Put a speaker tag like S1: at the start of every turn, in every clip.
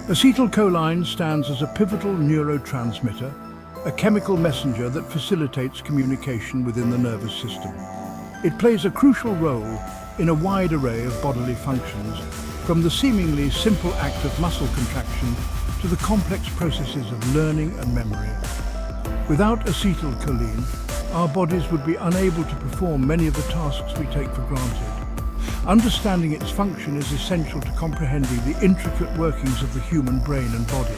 S1: Acetylcholine stands as a pivotal neurotransmitter, a chemical messenger that facilitates communication within the nervous system. It plays a crucial role in a wide array of bodily functions, from the seemingly simple act of muscle contraction to the complex processes of learning and memory. Without acetylcholine, our bodies would be unable to perform many of the tasks we take for granted. Understanding its function is essential to comprehending the intricate workings of the human brain and body.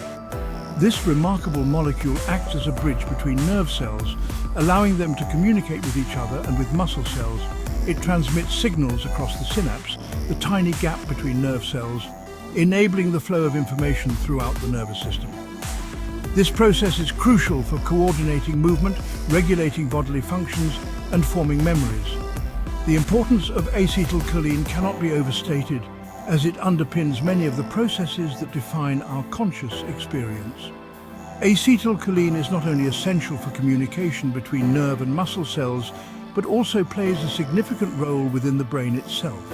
S1: This remarkable molecule acts as a bridge between nerve cells, allowing them to communicate with each other and with muscle cells. It transmits signals across the synapse, the tiny gap between nerve cells, enabling the flow of information throughout the nervous system. This process is crucial for coordinating movement, regulating bodily functions, and forming memories. The importance of acetylcholine cannot be overstated, as it underpins many of the processes that define our conscious experience. Acetylcholine is not only essential for communication between nerve and muscle cells, but also plays a significant role within the brain itself.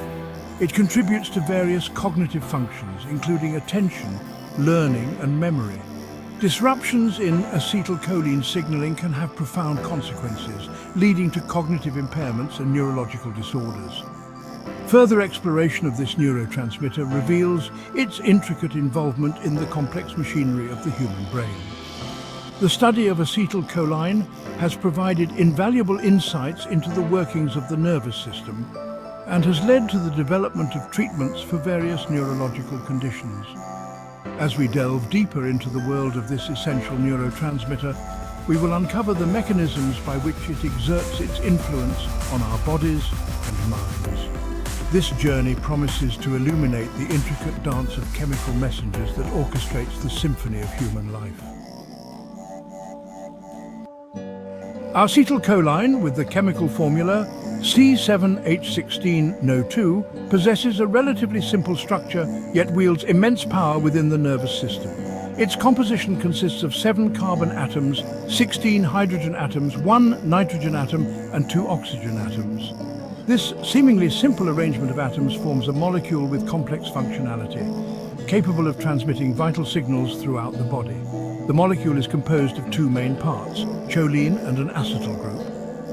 S1: It contributes to various cognitive functions, including attention, learning, and memory. Disruptions in acetylcholine signaling can have profound consequences, leading to cognitive impairments and neurological disorders. Further exploration of this neurotransmitter reveals its intricate involvement in the complex machinery of the human brain. The study of acetylcholine has provided invaluable insights into the workings of the nervous system and has led to the development of treatments for various neurological conditions. As we delve deeper into the world of this essential neurotransmitter, we will uncover the mechanisms by which it exerts its influence on our bodies and minds. This journey promises to illuminate the intricate dance of chemical messengers that orchestrates the symphony of human life. Acetylcholine, with the chemical formula C7H16No2, possesses a relatively simple structure, yet wields immense power within the nervous system. Its composition consists of 7 carbon atoms, 16 hydrogen atoms, 1 nitrogen atom, and 2 oxygen atoms. This seemingly simple arrangement of atoms forms a molecule with complex functionality, capable of transmitting vital signals throughout the body. The molecule is composed of 2 main parts, choline and an acetyl group.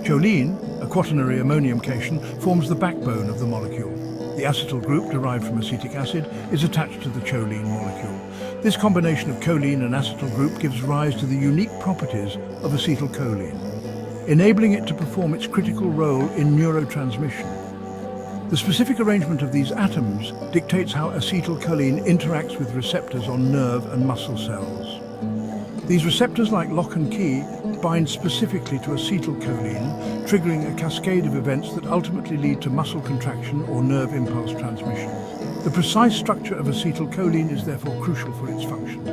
S1: Choline, a quaternary ammonium cation, forms the backbone of the molecule. The acetyl group, derived from acetic acid, is attached to the choline molecule. This combination of choline and acetyl group gives rise to the unique properties of acetylcholine, enabling it to perform its critical role in neurotransmission. The specific arrangement of these atoms dictates how acetylcholine interacts with receptors on nerve and muscle cells. These receptors, like lock and key, bind specifically to acetylcholine, triggering a cascade of events that ultimately lead to muscle contraction or nerve impulse transmission. The precise structure of acetylcholine is therefore crucial for its function.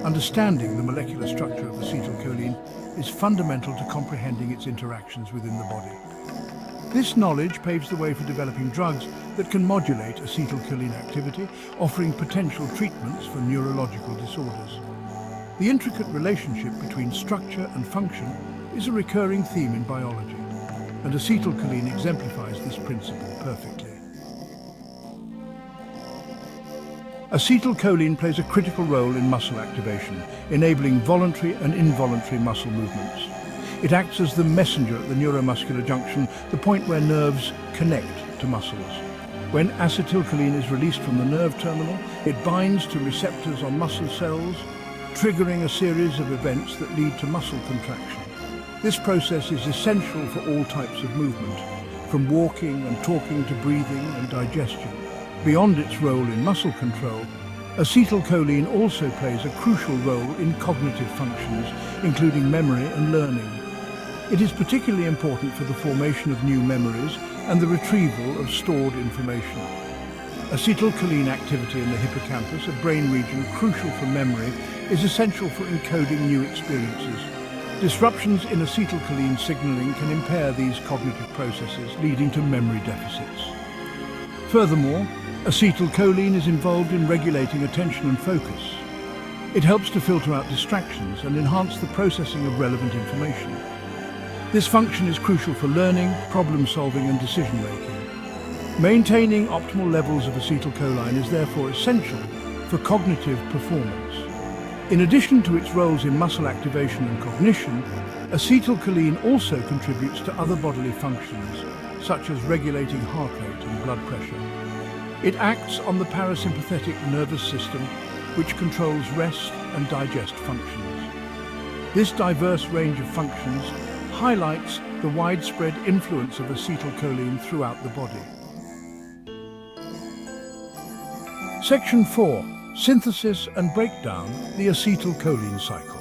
S1: Understanding the molecular structure of acetylcholine is fundamental to comprehending its interactions within the body. This knowledge paves the way for developing drugs that can modulate acetylcholine activity, offering potential treatments for neurological disorders. The intricate relationship between structure and function is a recurring theme in biology, and acetylcholine exemplifies this principle perfectly. Acetylcholine plays a critical role in muscle activation, enabling voluntary and involuntary muscle movements. It acts as the messenger at the neuromuscular junction, the point where nerves connect to muscles. When acetylcholine is released from the nerve terminal, it binds to receptors on muscle cells, triggering a series of events that lead to muscle contraction. This process is essential for all types of movement, from walking and talking to breathing and digestion. Beyond its role in muscle control, acetylcholine also plays a crucial role in cognitive functions, including memory and learning. It is particularly important for the formation of new memories and the retrieval of stored information. Acetylcholine activity in the hippocampus, a brain region crucial for memory, is essential for encoding new experiences. Disruptions in acetylcholine signaling can impair these cognitive processes, leading to memory deficits. Furthermore, acetylcholine is involved in regulating attention and focus. It helps to filter out distractions and enhance the processing of relevant information. This function is crucial for learning, problem-solving, and decision-making. Maintaining optimal levels of acetylcholine is therefore essential for cognitive performance. In addition to its roles in muscle activation and cognition, acetylcholine also contributes to other bodily functions, such as regulating heart rate and blood pressure. It acts on the parasympathetic nervous system, which controls rest and digest functions. This diverse range of functions highlights the widespread influence of acetylcholine throughout the body. Section 4. Synthesis and breakdown, the acetylcholine cycle.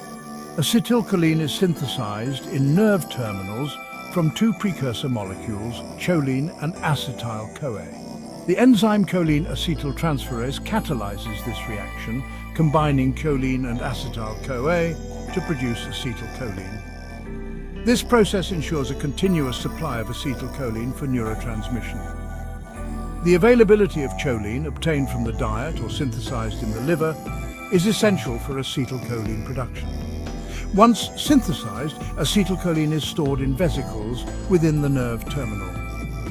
S1: Acetylcholine is synthesized in nerve terminals from two precursor molecules, choline and acetyl-CoA. The enzyme choline acetyltransferase catalyzes this reaction, combining choline and acetyl-CoA to produce acetylcholine. This process ensures a continuous supply of acetylcholine for neurotransmission. The availability of choline obtained from the diet or synthesized in the liver is essential for acetylcholine production. Once synthesized, acetylcholine is stored in vesicles within the nerve terminal.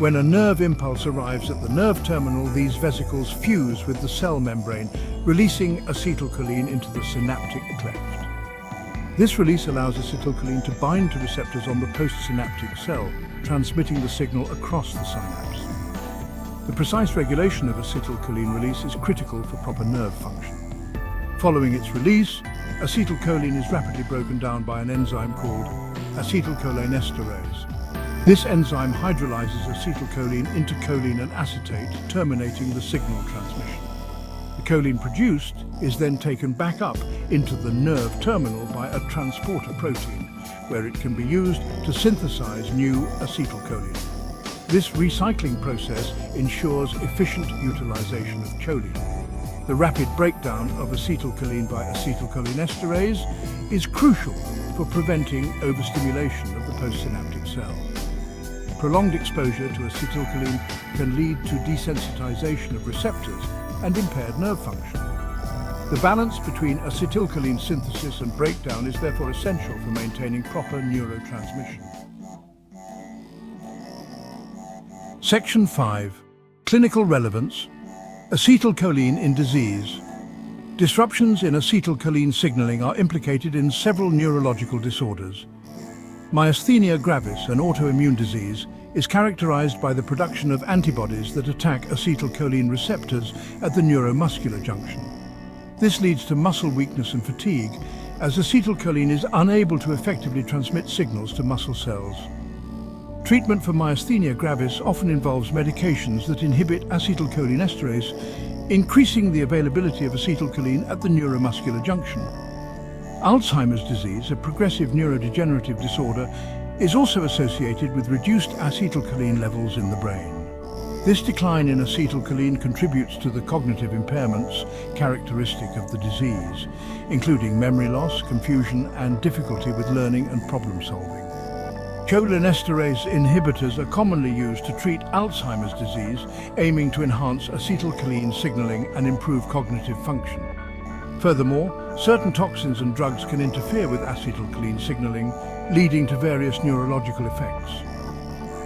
S1: When a nerve impulse arrives at the nerve terminal, these vesicles fuse with the cell membrane, releasing acetylcholine into the synaptic cleft. This release allows acetylcholine to bind to receptors on the postsynaptic cell, transmitting the signal across the synapse. The precise regulation of acetylcholine release is critical for proper nerve function. Following its release, acetylcholine is rapidly broken down by an enzyme called acetylcholinesterase. This enzyme hydrolyzes acetylcholine into choline and acetate, terminating the signal transmission. The choline produced is then taken back up into the nerve terminal by a transporter protein, where it can be used to synthesize new acetylcholine. This recycling process ensures efficient utilization of choline. The rapid breakdown of acetylcholine by acetylcholinesterase is crucial for preventing overstimulation of the postsynaptic cell. Prolonged exposure to acetylcholine can lead to desensitization of receptors and impaired nerve function. The balance between acetylcholine synthesis and breakdown is therefore essential for maintaining proper neurotransmission. Section 5. Clinical relevance. Acetylcholine in disease. Disruptions in acetylcholine signaling are implicated in several neurological disorders. Myasthenia gravis, an autoimmune disease, is characterized by the production of antibodies that attack acetylcholine receptors at the neuromuscular junction. This leads to muscle weakness and fatigue, as acetylcholine is unable to effectively transmit signals to muscle cells. Treatment for myasthenia gravis often involves medications that inhibit acetylcholinesterase, increasing the availability of acetylcholine at the neuromuscular junction. Alzheimer's disease, a progressive neurodegenerative disorder, is also associated with reduced acetylcholine levels in the brain. This decline in acetylcholine contributes to the cognitive impairments characteristic of the disease, including memory loss, confusion, and difficulty with learning and problem solving. Cholinesterase inhibitors are commonly used to treat Alzheimer's disease, aiming to enhance acetylcholine signaling and improve cognitive function. Furthermore, certain toxins and drugs can interfere with acetylcholine signaling, leading to various neurological effects.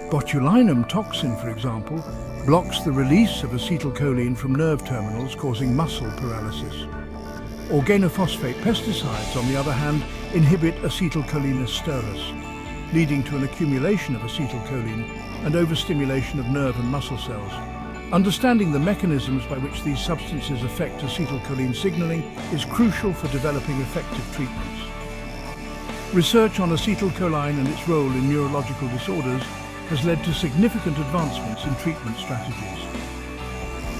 S1: Botulinum toxin, for example, blocks the release of acetylcholine from nerve terminals, causing muscle paralysis. Organophosphate pesticides, on the other hand, inhibit acetylcholinesterase, leading to an accumulation of acetylcholine and overstimulation of nerve and muscle cells. Understanding the mechanisms by which these substances affect acetylcholine signaling is crucial for developing effective treatments. Research on acetylcholine and its role in neurological disorders has led to significant advancements in treatment strategies.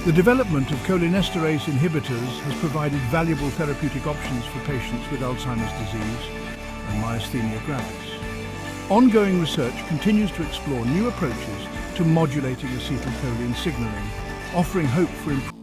S1: The development of cholinesterase inhibitors has provided valuable therapeutic options for patients with Alzheimer's disease and myasthenia gravis. Ongoing research continues to explore new approaches to modulating acetylcholine signaling, offering hope for improvement.